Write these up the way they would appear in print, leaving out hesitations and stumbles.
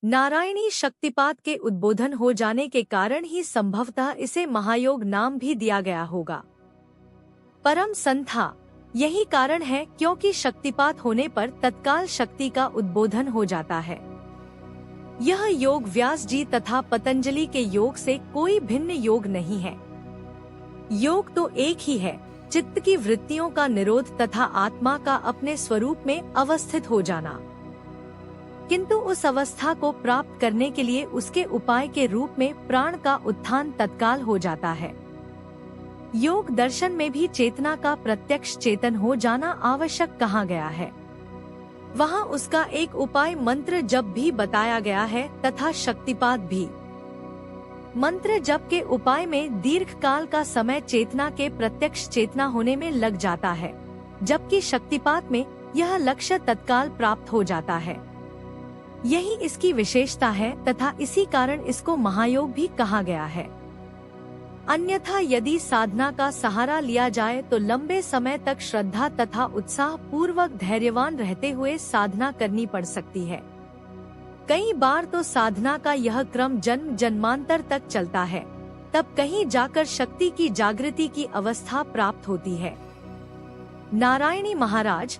नारायणी शक्तिपात के उद्बोधन हो जाने के कारण ही संभवतः इसे महायोग नाम भी दिया गया होगा। परम संथा, यही कारण है क्योंकि शक्तिपात होने पर तत्काल शक्ति का उद्बोधन हो जाता है। यह योग व्यास जी तथा पतंजलि के योग से कोई भिन्न योग नहीं है। योग तो एक ही है, चित्त की वृत्तियों का निरोध तथा आत्मा का अपने स्वरूप में अवस्थित हो जाना। किंतु उस अवस्था को प्राप्त करने के लिए उसके उपाय के रूप में प्राण का उत्थान तत्काल हो जाता है। योग दर्शन में भी चेतना का प्रत्यक्ष चेतन हो जाना आवश्यक कहा गया है। वहाँ उसका एक उपाय मंत्र जप भी बताया गया है तथा शक्तिपात भी। मंत्र जप के उपाय में दीर्घ काल का समय चेतना के प्रत्यक्ष चेतना होने में लग जाता है, जबकि शक्तिपात में यह लक्ष्य तत्काल प्राप्त हो जाता है। यही इसकी विशेषता है तथा इसी कारण इसको महायोग भी कहा गया है। अन्यथा यदि साधना का सहारा लिया जाए तो लंबे समय तक श्रद्धा तथा उत्साह पूर्वक धैर्यवान रहते हुए साधना करनी पड़ सकती है। कई बार तो साधना का यह क्रम जन्म जन्मांतर तक चलता है, तब कहीं जाकर शक्ति की जागृति की अवस्था प्राप्त होती है। नारायणी महाराज,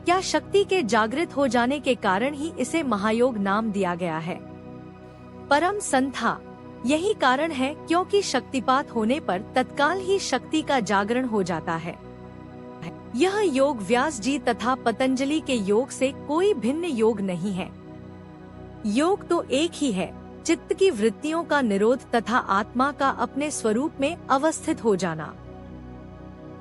क्या शक्ति के जागृत हो जाने के कारण ही इसे महायोग नाम दिया गया है। परम संथा, यही कारण है क्योंकि शक्तिपात होने पर तत्काल ही शक्ति का जागरण हो जाता है। यह योग व्यास जी तथा पतंजलि के योग से कोई भिन्न योग नहीं है। योग तो एक ही है, चित्त की वृत्तियों का निरोध तथा आत्मा का अपने स्वरूप में अवस्थित हो जाना।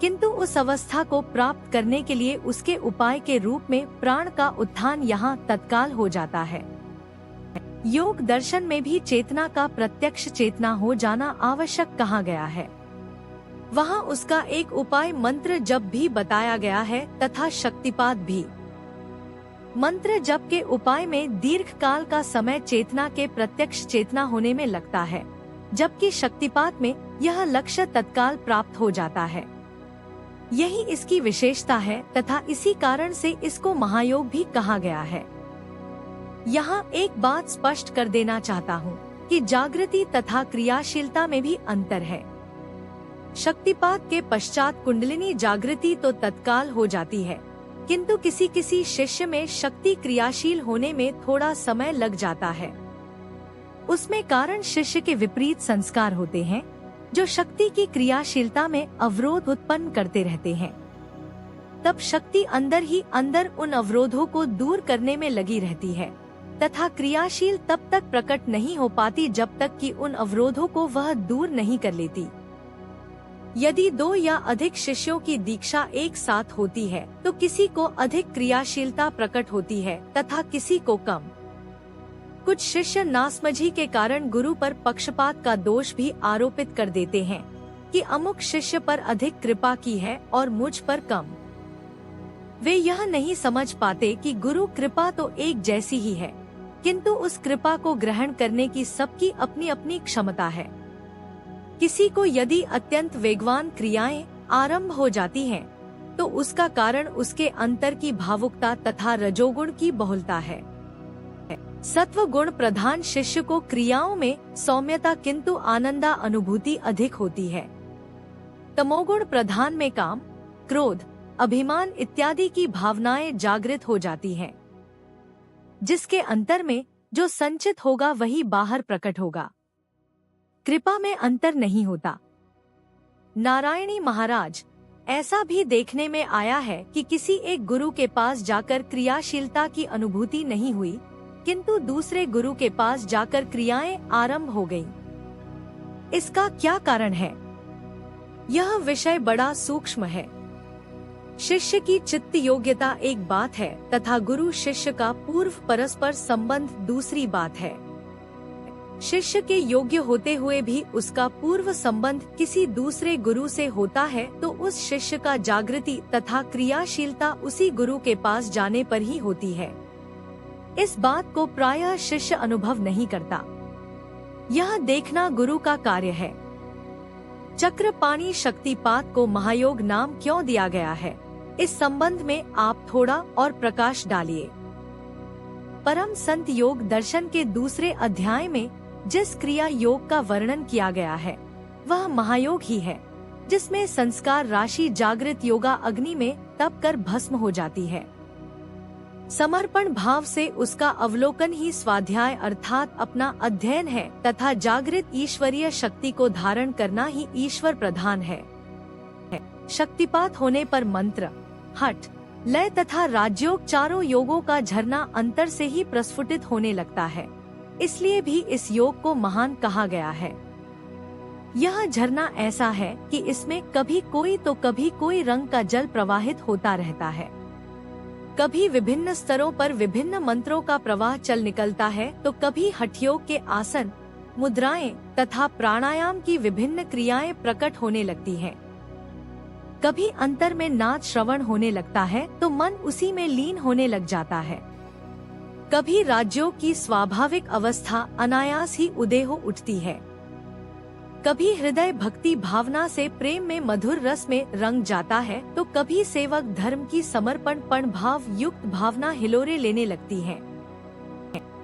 किंतु उस अवस्था को प्राप्त करने के लिए उसके उपाय के रूप में प्राण का उत्थान यहाँ तत्काल हो जाता है। योग दर्शन में भी चेतना का प्रत्यक्ष चेतना हो जाना आवश्यक कहा गया है। वहाँ उसका एक उपाय मंत्र जप भी बताया गया है तथा शक्तिपात भी। मंत्र जप के उपाय में दीर्घ काल का समय चेतना के प्रत्यक्ष चेतना होने में लगता है, जबकि शक्तिपात में यह लक्ष्य तत्काल प्राप्त हो जाता है। यही इसकी विशेषता है तथा इसी कारण से इसको महायोग भी कहा गया है। यहाँ एक बात स्पष्ट कर देना चाहता हूँ कि जागृति तथा क्रियाशीलता में भी अंतर है। शक्तिपात के पश्चात कुंडलिनी जागृति तो तत्काल हो जाती है, किंतु किसी किसी शिष्य में शक्ति क्रियाशील होने में थोड़ा समय लग जाता है। उसमें कारण शिष्य के विपरीत संस्कार होते हैं, जो शक्ति की क्रियाशीलता में अवरोध उत्पन्न करते रहते हैं। तब शक्ति अंदर ही अंदर उन अवरोधों को दूर करने में लगी रहती है तथा क्रियाशील तब तक प्रकट नहीं हो पाती जब तक कि उन अवरोधों को वह दूर नहीं कर लेती। यदि 2 या अधिक शिष्यों की दीक्षा एक साथ होती है तो किसी को अधिक क्रियाशीलता प्रकट होती है तथा किसी को कम। कुछ शिष्य नासमझी के कारण गुरु पर पक्षपात का दोष भी आरोपित कर देते हैं कि अमुक शिष्य पर अधिक कृपा की है और मुझ पर कम। वे यह नहीं समझ पाते कि गुरु कृपा तो एक जैसी ही है, किंतु उस कृपा को ग्रहण करने की सबकी अपनी अपनी क्षमता है। किसी को यदि अत्यंत वेगवान क्रियाएं आरंभ हो जाती हैं, तो उसका कारण उसके अंतर की भावुकता तथा रजोगुण की बहुलता है। सत्व गुण प्रधान शिष्य को क्रियाओं में सौम्यता किंतु आनंदा अनुभूति अधिक होती है। तमोगुण प्रधान में काम, क्रोध, अभिमान इत्यादि की भावनाएं जागृत हो जाती हैं, जिसके अंतर में जो संचित होगा वही बाहर प्रकट होगा। कृपा में अंतर नहीं होता। नारायणी महाराज, ऐसा भी देखने में आया है कि किसी एक गुरु के पास जाकर क्रियाशीलता की अनुभूति नहीं हुई, किंतु दूसरे गुरु के पास जाकर क्रियाएं आरंभ हो गईं। इसका क्या कारण है? यह विषय बड़ा सूक्ष्म है। शिष्य की चित्त योग्यता एक बात है तथा गुरु शिष्य का पूर्व परस्पर संबंध दूसरी बात है। शिष्य के योग्य होते हुए भी उसका पूर्व संबंध किसी दूसरे गुरु से होता है तो उस शिष्य का जागृति तथा क्रियाशीलता उसी गुरु के पास जाने पर ही होती है। इस बात को प्रायः शिष्य अनुभव नहीं करता। यह देखना गुरु का कार्य है। चक्रपाणी शक्तिपात को महायोग नाम क्यों दिया गया है, इस संबंध में आप थोड़ा और प्रकाश डालिए। परम संत योग दर्शन के दूसरे अध्याय में जिस क्रिया योग का वर्णन किया गया है वह महायोग ही है, जिसमें संस्कार राशि जागृत योगा अग्नि में तप कर भस्म हो जाती है। समर्पण भाव से उसका अवलोकन ही स्वाध्याय अर्थात अपना अध्ययन है तथा जागृत ईश्वरीय शक्ति को धारण करना ही ईश्वर प्रधान है। शक्तिपात होने पर मंत्र, हठ, लय तथा राजयोग चारों योगों का झरना अंतर से ही प्रस्फुटित होने लगता है, इसलिए भी इस योग को महान कहा गया है। यह झरना ऐसा है कि इसमें कभी कोई तो कभी कोई रंग का जल प्रवाहित होता रहता है। कभी विभिन्न स्तरों पर विभिन्न मंत्रों का प्रवाह चल निकलता है तो कभी हठयोग के आसन, मुद्राएं तथा प्राणायाम की विभिन्न क्रियाएं प्रकट होने लगती हैं। कभी अंतर में नाद श्रवण होने लगता है तो मन उसी में लीन होने लग जाता है। कभी राजयोग की स्वाभाविक अवस्था अनायास ही उदय हो उठती है। कभी हृदय भक्ति भावना से प्रेम में मधुर रस में रंग जाता है तो कभी सेवक धर्म की समर्पण भाव युक्त भावना हिलोरे लेने लगती है।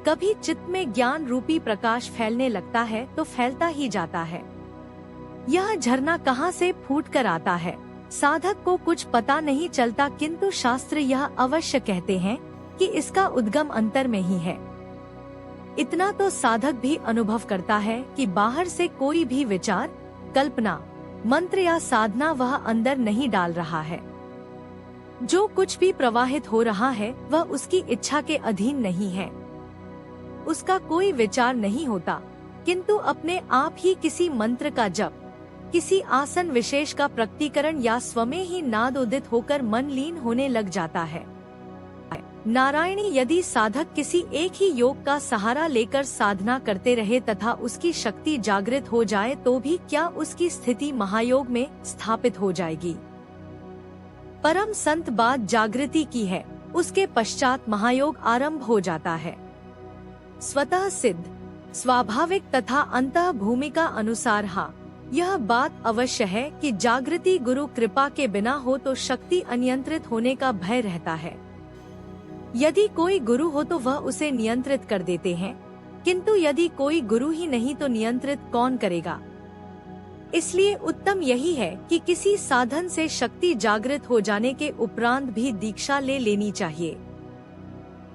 कभी चित्त में ज्ञान रूपी प्रकाश फैलने लगता है तो फैलता ही जाता है। यह झरना कहाँ से फूट कर आता है, साधक को कुछ पता नहीं चलता, किंतु शास्त्र यह अवश्य कहते हैं कि इसका उद्गम अंतर में ही है। इतना तो साधक भी अनुभव करता है कि बाहर से कोई भी विचार, कल्पना, मंत्र या साधना वह अंदर नहीं डाल रहा है। जो कुछ भी प्रवाहित हो रहा है वह उसकी इच्छा के अधीन नहीं है। उसका कोई विचार नहीं होता, किंतु अपने आप ही किसी मंत्र का जप, किसी आसन विशेष का प्रकटीकरण या स्वमें ही नाद उदित होकर मन लीन होने लग जाता है। नारायणी यदि साधक किसी एक ही योग का सहारा लेकर साधना करते रहे तथा उसकी शक्ति जागृत हो जाए तो भी क्या उसकी स्थिति महायोग में स्थापित हो जाएगी। परम संत बात जागृति की है, उसके पश्चात महायोग आरंभ हो जाता है। स्वतः सिद्ध, स्वाभाविक तथा अंतः भूमिका अनुसार हाँ, यह बात अवश्य है कि जागृति गुरु कृपा के बिना हो तो शक्ति अनियंत्रित होने का भय रहता है। यदि कोई गुरु हो तो वह उसे नियंत्रित कर देते हैं, किंतु यदि कोई गुरु ही नहीं तो नियंत्रित कौन करेगा। इसलिए उत्तम यही है कि किसी साधन से शक्ति जागृत हो जाने के उपरांत भी दीक्षा ले लेनी चाहिए।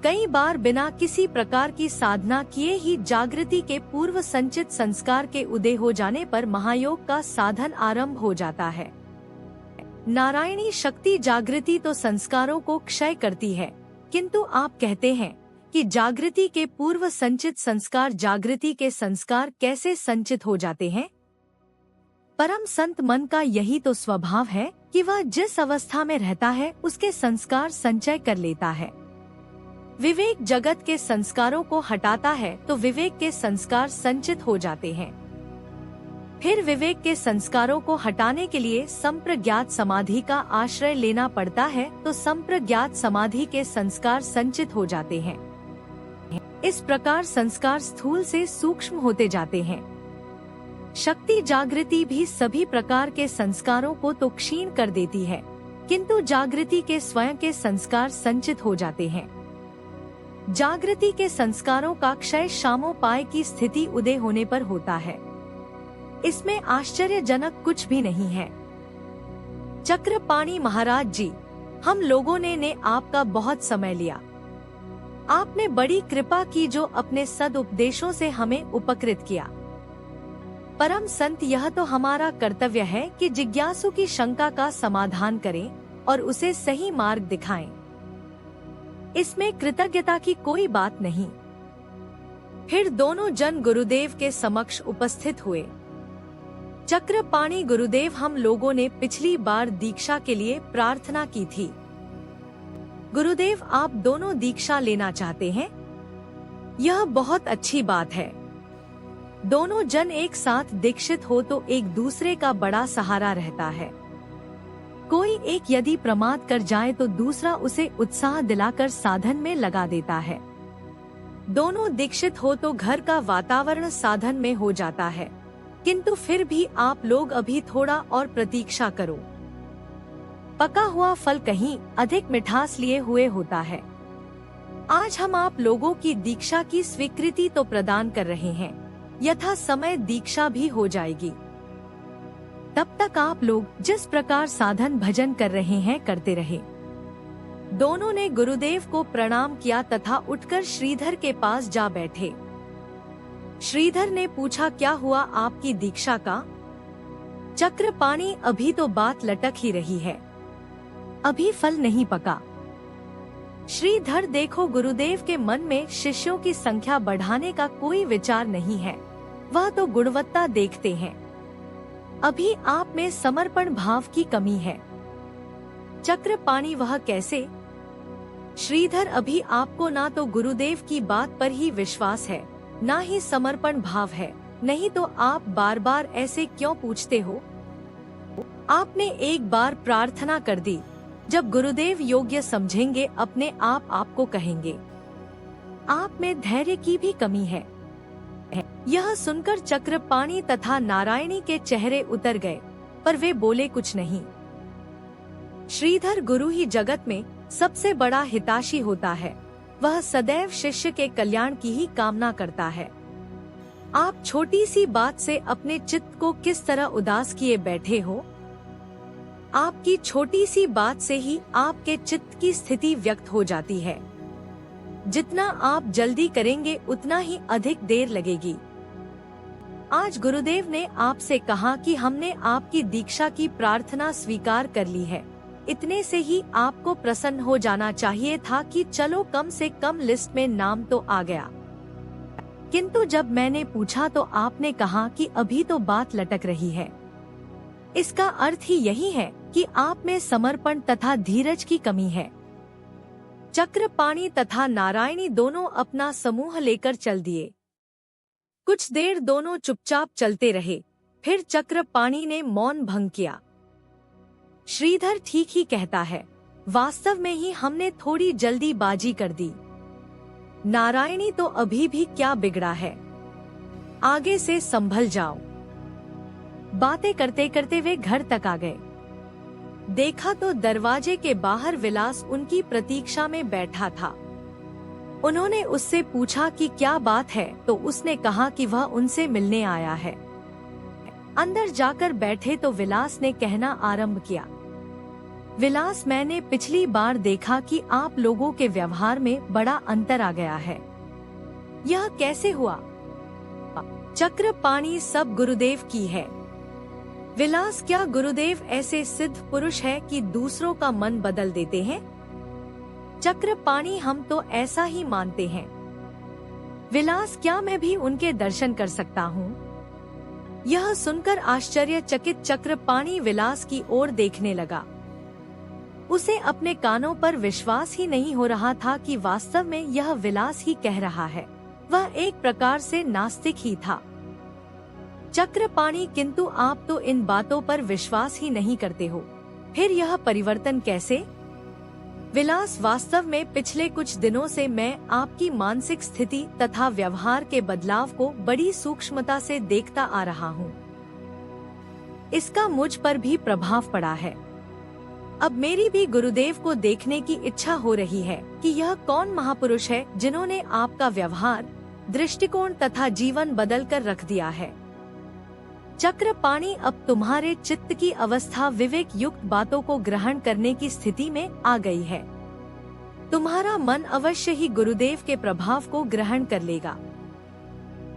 कई बार बिना किसी प्रकार की साधना किए ही जागृति के पूर्व संचित संस्कार के उदय हो जाने पर महायोग का साधन आरंभ हो जाता है। नारायणी शक्ति जागृति तो संस्कारों को क्षय करती है, किंतु आप कहते हैं कि जागृति के पूर्व संचित संस्कार जागृति के संस्कार कैसे संचित हो जाते हैं। परम संत मन का यही तो स्वभाव है कि वह जिस अवस्था में रहता है उसके संस्कार संचय कर लेता है। विवेक जगत के संस्कारों को हटाता है तो विवेक के संस्कार संचित हो जाते हैं। फिर विवेक के संस्कारों को हटाने के लिए संप्रज्ञात समाधि का आश्रय लेना पड़ता है तो संप्रज्ञात समाधि के संस्कार संचित हो जाते हैं। इस प्रकार संस्कार स्थूल से सूक्ष्म होते जाते हैं। शक्ति जागृति भी सभी प्रकार के संस्कारों को तो क्षीण कर देती है, किंतु जागृति के स्वयं के संस्कार संचित हो जाते हैं। जागृति के संस्कारों का क्षय शामोपाय की स्थिति उदय होने पर होता है। इसमें आश्चर्यजनक कुछ भी नहीं है। चक्रपाणी महाराज जी, हम लोगों ने आपका बहुत समय लिया। आपने बड़ी कृपा की जो अपने सदुपदेशों से हमें उपकृत किया। परम संत, यह तो हमारा कर्तव्य है कि जिज्ञासु की शंका का समाधान करें और उसे सही मार्ग दिखाएं। इसमें कृतज्ञता की कोई बात नहीं। फिर दोनों जन गुरुदेव के समक्ष उपस्थित हुए। चक्रपाणी गुरुदेव, हम लोगों ने पिछली बार दीक्षा के लिए प्रार्थना की थी। गुरुदेव, आप दोनों दीक्षा लेना चाहते हैं? यह बहुत अच्छी बात है। दोनों जन एक साथ दीक्षित हो तो एक दूसरे का बड़ा सहारा रहता है। कोई एक यदि प्रमाद कर जाए तो दूसरा उसे उत्साह दिलाकर साधन में लगा देता है। दोनों दीक्षित हो तो घर का वातावरण साधन में हो जाता है, किंतु फिर भी आप लोग अभी थोड़ा और प्रतीक्षा करो। पका हुआ फल कहीं अधिक मिठास लिए हुए होता है। आज हम आप लोगों की दीक्षा की स्वीकृति तो प्रदान कर रहे हैं, यथा समय दीक्षा भी हो जाएगी। तब तक आप लोग जिस प्रकार साधन भजन कर रहे हैं करते रहे। दोनों ने गुरुदेव को प्रणाम किया तथा उठकर श्रीधर के पास जा बैठे। श्रीधर ने पूछा, क्या हुआ आपकी दीक्षा का? चक्रपाणि, अभी तो बात लटक ही रही है, अभी फल नहीं पका। श्रीधर, देखो, गुरुदेव के मन में शिष्यों की संख्या बढ़ाने का कोई विचार नहीं है, वह तो गुणवत्ता देखते हैं। अभी आप में समर्पण भाव की कमी है। चक्रपाणि, वह कैसे? श्रीधर, अभी आपको ना तो गुरुदेव की बात पर ही विश्वास है, ना ही समर्पण भाव है, नहीं तो आप बार बार ऐसे क्यों पूछते हो? आपने एक बार प्रार्थना कर दी, जब गुरुदेव योग्य समझेंगे अपने आप आपको कहेंगे। आप में धैर्य की भी कमी है। यह सुनकर चक्रपाणि तथा नारायणी के चेहरे उतर गए, पर वे बोले कुछ नहीं। श्रीधर, गुरु ही जगत में सबसे बड़ा हिताशी होता है, वह सदैव शिष्य के कल्याण की ही कामना करता है। आप छोटी सी बात से अपने चित्त को किस तरह उदास किए बैठे हो? आपकी छोटी सी बात से ही आपके चित्त की स्थिति व्यक्त हो जाती है। जितना आप जल्दी करेंगे उतना ही अधिक देर लगेगी। आज गुरुदेव ने आपसे कहा कि हमने आपकी दीक्षा की प्रार्थना स्वीकार कर ली है, इतने से ही आपको प्रसन्न हो जाना चाहिए था कि चलो कम से कम लिस्ट में नाम तो आ गया। किंतु जब मैंने पूछा तो आपने कहा कि अभी तो बात लटक रही है। इसका अर्थ ही यही है कि आप में समर्पण तथा धीरज की कमी है। चक्रपाणि तथा नारायणी दोनों अपना समूह लेकर चल दिए। कुछ देर दोनों चुपचाप चलते रहे, फिर चक्रपाणि ने मौन भंग किया। श्रीधर ठीक ही कहता है, वास्तव में ही हमने थोड़ी जल्दीबाजी कर दी। नारायणी, तो अभी भी क्या बिगड़ा है, आगे से संभल जाओ। बातें करते करते वे घर तक आ गए। देखा तो दरवाजे के बाहर विलास उनकी प्रतीक्षा में बैठा था। उन्होंने उससे पूछा कि क्या बात है, तो उसने कहा कि वह उनसे मिलने आया है। अंदर जाकर बैठे तो विलास ने कहना आरंभ किया, विलास, मैंने पिछली बार देखा कि आप लोगों के व्यवहार में बड़ा अंतर आ गया है, यह कैसे हुआ? चक्रपाणि, सब गुरुदेव की है। विलास, क्या गुरुदेव ऐसे सिद्ध पुरुष है कि दूसरों का मन बदल देते हैं? चक्रपाणि, हम तो ऐसा ही मानते हैं। विलास, क्या मैं भी उनके दर्शन कर सकता हूँ? यह सुनकर आश्चर्यचकित चक्रपाणि विलास की ओर देखने लगा। उसे अपने कानों पर विश्वास ही नहीं हो रहा था कि वास्तव में यह विलास ही कह रहा है। वह एक प्रकार से नास्तिक ही था। चक्रपाणि, किंतु आप तो इन बातों पर विश्वास ही नहीं करते हो, फिर यह परिवर्तन कैसे? विलास, वास्तव में पिछले कुछ दिनों से मैं आपकी मानसिक स्थिति तथा व्यवहार के बदलाव को बड़ी सूक्ष्मता से देखता आ रहा हूँ। इसका मुझ पर भी प्रभाव पड़ा है। अब मेरी भी गुरुदेव को देखने की इच्छा हो रही है कि यह कौन महापुरुष है जिन्होंने आपका व्यवहार, दृष्टिकोण तथा जीवन बदल कर रख दिया है। चक्रपाणि, अब तुम्हारे चित्त की अवस्था विवेक युक्त बातों को ग्रहण करने की स्थिति में आ गई है। तुम्हारा मन अवश्य ही गुरुदेव के प्रभाव को ग्रहण कर लेगा।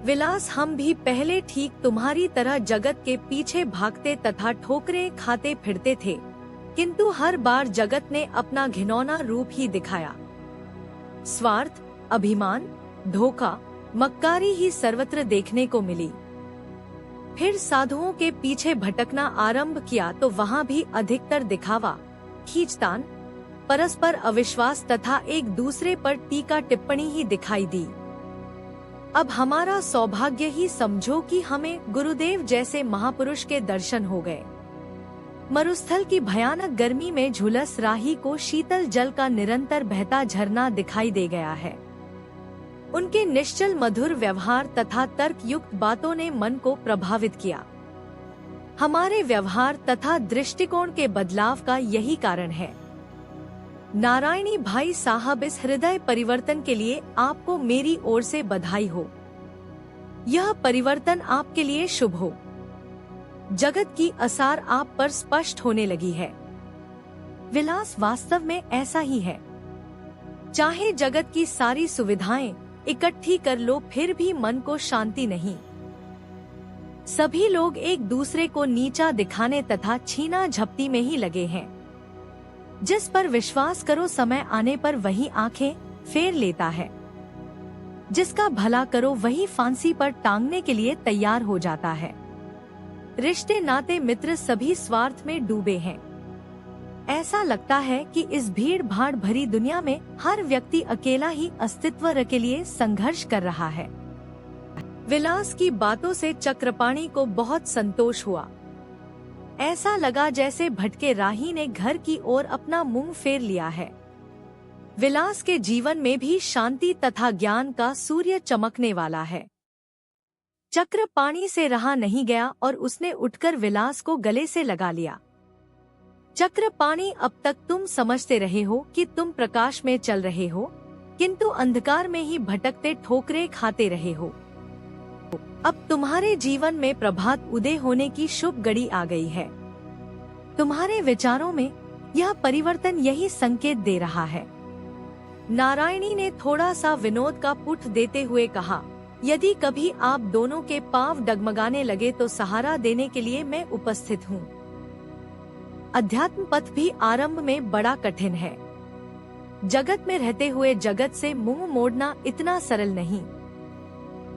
विलास, हम भी पहले ठीक तुम्हारी तरह जगत के पीछे भागते तथा ठोकरें खाते फिरते थे, किंतु हर बार जगत ने अपना घिनौना रूप ही दिखाया। स्वार्थ, अभिमान, धोखा, मक्कारी ही सर्वत्र देखने को मिली। फिर साधुओं के पीछे भटकना आरंभ किया तो वहाँ भी अधिकतर दिखावा, खींचतान, परस्पर अविश्वास तथा एक दूसरे पर टीका टिप्पणी ही दिखाई दी। अब हमारा सौभाग्य ही समझो कि हमें गुरुदेव जैसे महापुरुष के दर्शन हो गए। मरुस्थल की भयानक गर्मी में झुलस राही को शीतल जल का निरंतर बहता झरना दिखाई दे गया है। उनके निश्चल मधुर व्यवहार तथा तर्क युक्त बातों ने मन को प्रभावित किया। हमारे व्यवहार तथा दृष्टिकोण के बदलाव का यही कारण है। नारायणी भाई साहब, इस हृदय परिवर्तन के लिए आपको मेरी ओर से बधाई हो। यह परिवर्तन आपके लिए शुभ हो। जगत की आसार आप पर स्पष्ट होने लगी है। विलास वास्तव में ऐसा ही है। चाहे जगत की सारी सुविधाएं इकट्ठी कर लो, फिर भी मन को शांति नहीं। सभी लोग एक दूसरे को नीचा दिखाने तथा छीना झपटी में ही लगे हैं। जिस पर विश्वास करो, समय आने पर वही आंखें फेर लेता है। जिसका भला करो वही फांसी पर टांगने के लिए तैयार हो जाता है। रिश्ते, नाते, मित्र सभी स्वार्थ में डूबे हैं। ऐसा लगता है कि इस भीड़ भाड़ भरी दुनिया में हर व्यक्ति अकेला ही अस्तित्व के लिए संघर्ष कर रहा है। विलास की बातों से चक्रपाणी को बहुत संतोष हुआ। ऐसा लगा जैसे भटके राही ने घर की ओर अपना मुंह फेर लिया है। विलास के जीवन में भी शांति तथा ज्ञान का सूर्य चमकने वाला है। चक्रपाणी से रहा नहीं गया और उसने उठकर विलास को गले से लगा लिया। चक्रपाणी, अब तक तुम समझते रहे हो कि तुम प्रकाश में चल रहे हो, किंतु अंधकार में ही भटकते ठोकरें खाते रहे हो। अब तुम्हारे जीवन में प्रभात उदय होने की शुभ घड़ी आ गई है। तुम्हारे विचारों में यह परिवर्तन यही संकेत दे रहा है। नारायणी ने थोड़ा सा विनोद का पुट देते हुए कहा, यदि कभी आप दोनों के पांव डगमगाने लगे तो सहारा देने के लिए मैं उपस्थित हूँ। अध्यात्म पथ भी आरंभ में बड़ा कठिन है। जगत में रहते हुए जगत से मुंह मोड़ना इतना सरल नहीं।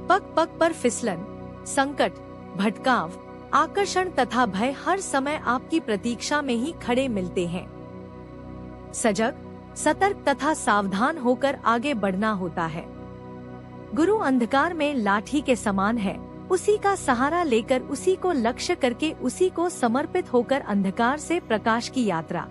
पग पग पर फिसलन, संकट, भटकाव, आकर्षण तथा भय हर समय आपकी प्रतीक्षा में ही खड़े मिलते हैं। सजग, सतर्क तथा सावधान होकर आगे बढ़ना होता है। गुरु अंधकार में लाठी के समान है। उसी का सहारा लेकर, उसी को लक्ष्य करके, उसी को समर्पित होकर अंधकार से प्रकाश की यात्रा